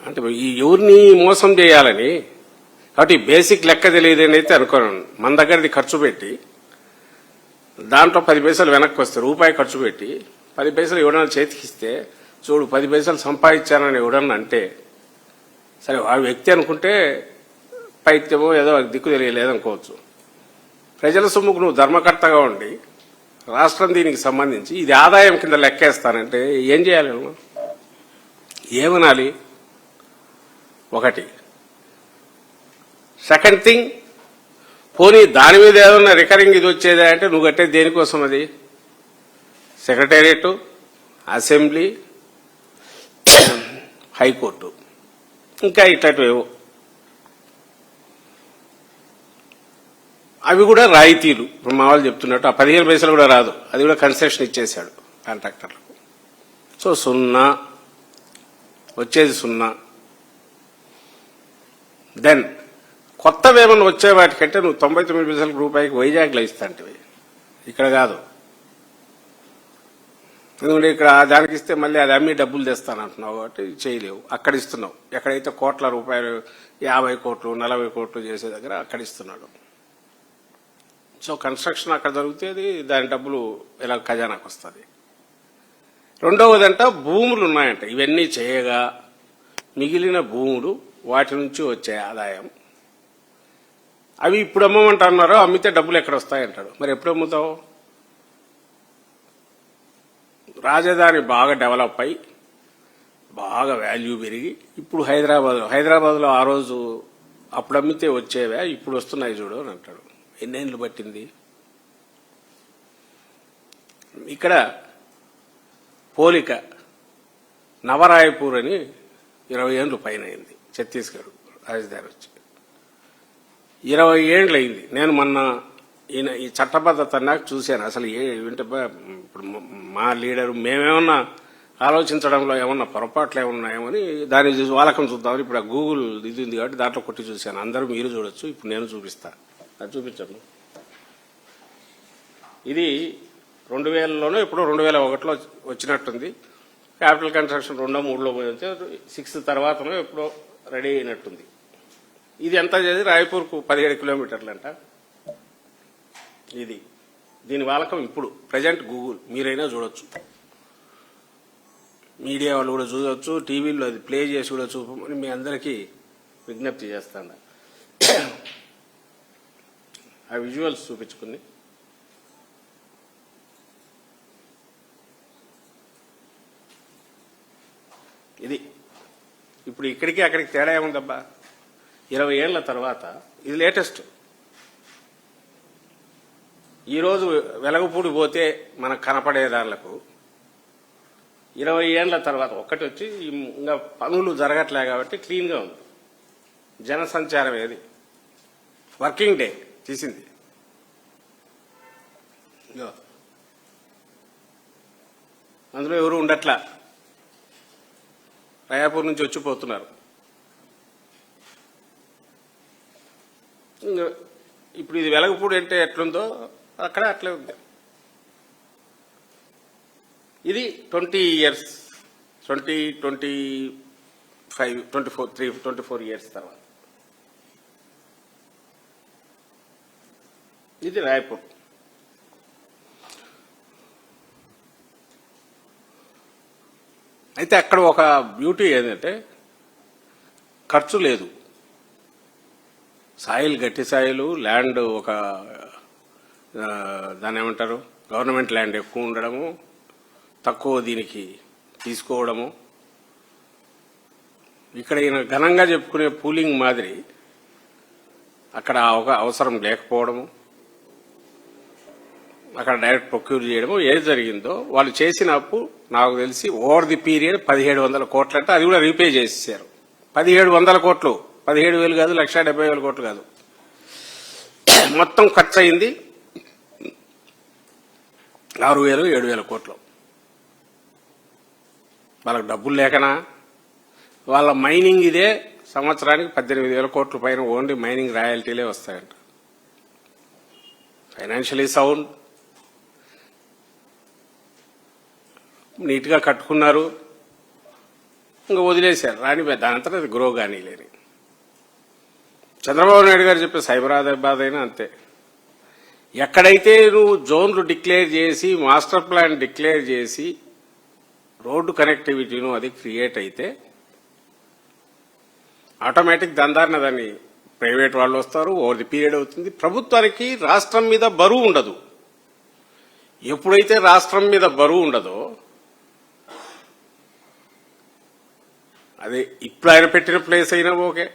అంటే ఈ ఎవరిని మోసం చేయాలని కాబట్టి బేసిక్ లెక్క తెలియదని అయితే అనుకోను. మన దగ్గరది ఖర్చు పెట్టి దాంట్లో 10 పైసలు వెనక్కి వస్తే రూపాయి ఖర్చు పెట్టి 10 పైసలు ఎవడన్నా చేతికిస్తే చూడు 10 పైసలు సంపాదించానని ఎవడన్నా అంటే సరే ఆ వ్యక్తి అనుకుంటే పైత్యమో ఏదో దిక్కు తెలియలేదనుకోవచ్చు. ప్రజల సొమ్ముకు నువ్వు ధర్మకర్తగా ఉండి రాష్ట్రం దీనికి సంబంధించి ఇది ఆదాయం కింద లెక్కేస్తానంటే ఏం చేయాలి నువ్వు? ఏమనాలి? ఒకటి. సెకండ్ థింగ్, పోనీ దాని మీద ఏదన్నా రికరింగ్ ఇది వచ్చేదా అంటే నువ్వు కట్టేది దేనికోసం? అది సెక్రటేరియట్, అసెంబ్లీ, హైకోర్టు, ఇంకా ఇట్లాంటివేవో. అవి కూడా రాయితీలు. ఇప్పుడు మా వాళ్ళు చెప్తున్నట్టు ఆ 15 పైసలు కూడా రాదు, అది కూడా కన్సెషన్ ఇచ్చేశాడు కాంట్రాక్టర్లకు. సో 0 వచ్చేది 0. దెన్ కొత్త వేమన్నా వచ్చే వాటికంటే నువ్వు 99 పైసలకు రూపాయికి వైజాగ్లో ఇస్తాంటివి, ఇక్కడ కాదు. ఎందుకంటే ఇక్కడ దానికి ఇస్తే మళ్ళీ అది అమ్మి డబ్బులు తెస్తానంటున్నావు కాబట్టి చేయలేవు. అక్కడ ఇస్తున్నావు. ఎక్కడైతే కోట్ల రూపాయలు 50 కోట్లు 40 కోట్లు చేసే దగ్గర అక్కడ ఇస్తున్నాడు. సో కన్స్ట్రక్షన్ అక్కడ జరుగుతుంది, దాని డబ్బులు ఇలా ఖజానాకు వస్తుంది. రెండవదంట భూములు ఉన్నాయంట. ఇవన్నీ చేయగా మిగిలిన భూములు వాటి నుంచి వచ్చే ఆదాయం అవి ఇప్పుడు అమ్మమంటున్నారో, అమ్మితే డబ్బులు ఎక్కడ వస్తాయంటాడు. మరి ఎప్పుడు అమ్ముతావు? రాజధాని బాగా డెవలప్ అయి బాగా వాల్యూ పెరిగి ఇప్పుడు హైదరాబాద్లో ఆ రోజు అప్పుడు అమ్మితే వచ్చేవా ఇప్పుడు వస్తున్నాయి చూడు అని అంటాడు. ఎన్నేళ్ళు పట్టింది? ఇక్కడ పోలిక నవరాయపూర్ అని 20 ఏళ్ళు పైన అయింది. ఛత్తీస్గఢ్ రాజధాని వచ్చి 20 ఏళ్ళు అయింది. నేను మొన్న ఈ చట్టబద్ధత నాకు చూశాను. అసలు ఇప్పుడు మా లీడరు మేమేమన్నా ఆలోచించడంలో ఏమన్నా పొరపాట్లు ఏమన్నాయేమని దాని వాలకం చూద్దామని ఇప్పుడు గూగుల్ ఇది ఉంది కాబట్టి దాంట్లో కొట్టి చూశాను. అందరూ మీరు చూడొచ్చు. ఇప్పుడు నేను చూపిస్తా. అది చూపించండి. ఇది 2000లోనో ఎప్పుడో 2001లో వచ్చినట్టుంది. క్యాపిటల్ కన్స్ట్రక్షన్ 2, 3లో పోతే 6 తర్వాతనో ఎప్పుడో రెడీ అయినట్టుంది. ఇది ఎంత చేసి రాయపూర్కు 17 కిలోమీటర్లంట. ఇది దీని వాలకం ఇప్పుడు ప్రజెంట్ గూగుల్ మీరైనా చూడొచ్చు, మీడియా వాళ్ళు కూడా చూడొచ్చు, టీవీలో అది ప్లే చేసి కూడా చూపమని మీ అందరికీ విజ్ఞప్తి చేస్తాను. ఆ విజువల్స్ చూపించుకుని ఇది ఇప్పుడు ఇక్కడికి అక్కడికి తేడా ఏముందబ్బా? 20 ఏళ్ల తర్వాత ఇది లేటెస్ట్. ఈరోజు వెలగపూడి పోతే మనకు కనపడేదారులకు 20 ఏళ్ల తర్వాత ఒకటి వచ్చి ఇంకా పనులు జరగట్లే కాబట్టి క్లీన్గా ఉంది. జనసంచారం ఏది వర్కింగ్ డే తీసింది. అందులో ఎవరు ఉండట్లా, రాయాపూర్ నుంచి వచ్చిపోతున్నారు. ఇప్పుడు ఇది వెలగపూడి అంటే ఎట్లుందో అక్కడ అట్లే ఉంది. ఇది 20 years 24 years తర్వాత ఇది రాయపూర్. అయితే అక్కడ ఒక బ్యూటీ ఏంటంటే ఖర్చు లేదు. సాయిల్ గట్టి సాయిలు, ల్యాండ్ ఒక దాన్ని ఏమంటారు గవర్నమెంట్ ల్యాండ్ ఎక్కువ ఉండడము, తక్కువ దీనికి తీసుకోవడము. ఇక్కడ ఈయన ఘనంగా చెప్పుకునే పూలింగ్ మాదిరి అక్కడ ఒక అవసరం లేకపోవడము, అక్కడ డైరెక్ట్ ప్రొక్యూర్ చేయడము. ఏది జరిగిందో వాళ్ళు చేసిన అప్పు నాకు తెలిసి ఓవర్ ది పీరియడ్ 1700 కోట్లు అంటే అది కూడా రీపే చేసేసారు. 1700 కోట్లు, 17,000 కాదు, 1,70,000 కోట్లు కాదు, మొత్తం ఖర్చు అయింది 6,000 7,000 కోట్లు. వాళ్ళకి డబ్బులు లేకనా? వాళ్ళ మైనింగ్ ఇదే సంవత్సరానికి 18,000 కోట్ల పైన ఓన్లీ మైనింగ్ రాయల్టీలే వస్తాయంట. ఫైనాన్షియలీ సౌండ్, నీట్గా కట్టుకున్నారు. ఇంకా వదిలేశారు రాని దానంతా అది గ్రో కానీ లేని. చంద్రబాబు నాయుడు గారు చెప్పే సైబరాబాద్ అయినా అంతే. ఎక్కడైతే నువ్వు జోన్లు డిక్లేర్ చేసి మాస్టర్ ప్లాన్ డిక్లేర్ చేసి రోడ్డు కనెక్టివిటీను అది క్రియేట్ అయితే ఆటోమేటిక్ దాన్ని ప్రైవేట్ వాళ్ళు వస్తారు, ఓవర్ ది పీరియడ్ అవుతుంది. ప్రభుత్వానికి రాష్ట్రం మీద బరువు ఉండదు. ఎప్పుడైతే రాష్ట్రం మీద బరువు ఉండదో, అదే ఇప్పుడు ఆయన పెట్టిన ప్లేస్ అయినా ఓకే,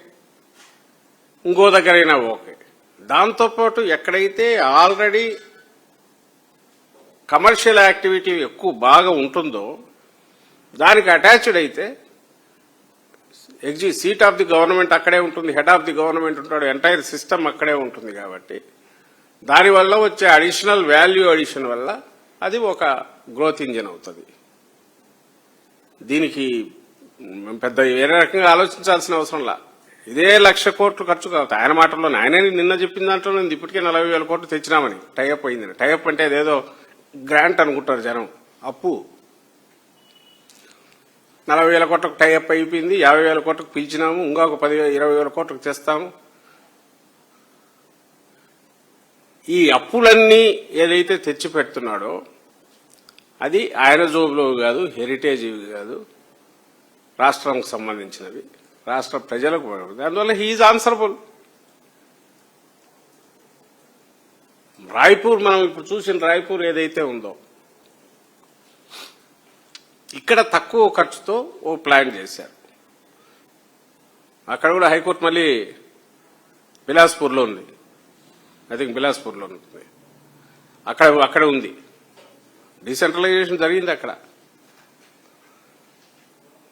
ఇంకో దగ్గర అయినా ఓకే. దాంతోపాటు ఎక్కడైతే ఆల్రెడీ కమర్షియల్ యాక్టివిటీ ఎక్కువ బాగా ఉంటుందో దానికి అటాచ్డ్ అయితే సీట్ ఆఫ్ ది గవర్నమెంట్ అక్కడే ఉంటుంది, హెడ్ ఆఫ్ ది గవర్నమెంట్ ఉంటాడు, ఎంటైర్ సిస్టమ్ అక్కడే ఉంటుంది. కాబట్టి దానివల్ల వచ్చే అడిషనల్ వాల్యూ అడిషన్ వల్ల అది ఒక గ్రోత్ ఇంజిన్ అవుతుంది. దీనికి పెద్ద వేరే రకంగా ఆలోచించాల్సిన అవసరంలా. ఇదే 1,00,000 కోట్లు ఖర్చు కావుతాయి. ఆయన మాటల్లో ఆయనే నిన్న చెప్పిన దాంట్లో నేను ఇప్పటికే 40,000 కోట్లు తెచ్చినామని. టైఅప్ అయిందని. టైఅప్ అంటే అదేదో గ్రాంట్ అనుకుంటారు జనం, అప్పు. 40,000 కోట్లకు టైఅప్ అయిపోయింది, 50,000 కోట్లకు పిలిచినాము, ఇంకొక 10,000-20,000 కోట్లకు తెస్తాము. ఈ అప్పులన్నీ ఏదైతే తెచ్చి పెడుతున్నాడో అది ఆయన జోబులో కాదు, హెరిటేజ్ కాదు, రాష్ట్రానికి సంబంధించినవి, రాష్ట్ర ప్రజలకు. అందువల్ల హీఈజ్ ఆన్సరబుల్. రాయ్పూర్, మనం ఇప్పుడు చూసిన రాయ్పూర్ ఏదైతే ఉందో, ఇక్కడ తక్కువ ఖర్చుతో ఓ ప్లాన్ చేశారు. అక్కడ కూడా హైకోర్టు మళ్ళీ బిలాస్పూర్లో ఉంది, ఐ థింక్ బిలాస్పూర్లో ఉంటుంది. అక్కడ ఉంది. డీసెంట్రలైజేషన్ జరిగింది అక్కడ.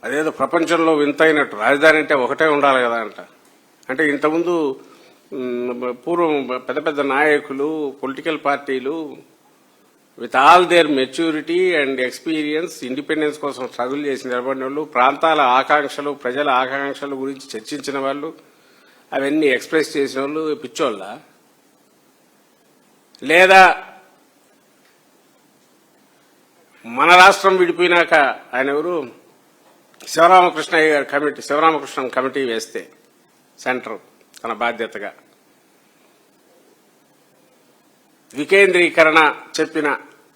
అదేదో ప్రపంచంలో వింతైనట్టు రాజధాని అంటే ఒకటే ఉండాలి కదా అంట. అంటే ఇంతకుముందు పూర్వం పెద్ద పెద్ద నాయకులు, పొలిటికల్ పార్టీలు with all their maturity and experience independence కోసం స్ట్రగుల్ చేసి నిలబడిన వాళ్ళు, ప్రాంతాల ఆకాంక్షలు, ప్రజల ఆకాంక్షల గురించి చర్చించిన వాళ్ళు, అవన్నీ ఎక్స్ప్రెస్ చేసిన వాళ్ళు పిచ్చోళ్ళ? లేదా మన రాష్ట్రం విడిపోయినాక ఆయన ఎవరు, శివరామకృష్ణయ్య గారి కమిటీ, శివరామకృష్ణన్ కమిటీ వేస్తే సెంటర్ తన బాధ్యతగా వికేంద్రీకరణ చెప్పిన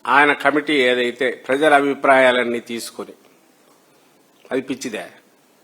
ఆయన కమిటీ ఏదైతే ప్రజల అభిప్రాయాలన్నీ తీసుకొని, అది పిచ్చిదే.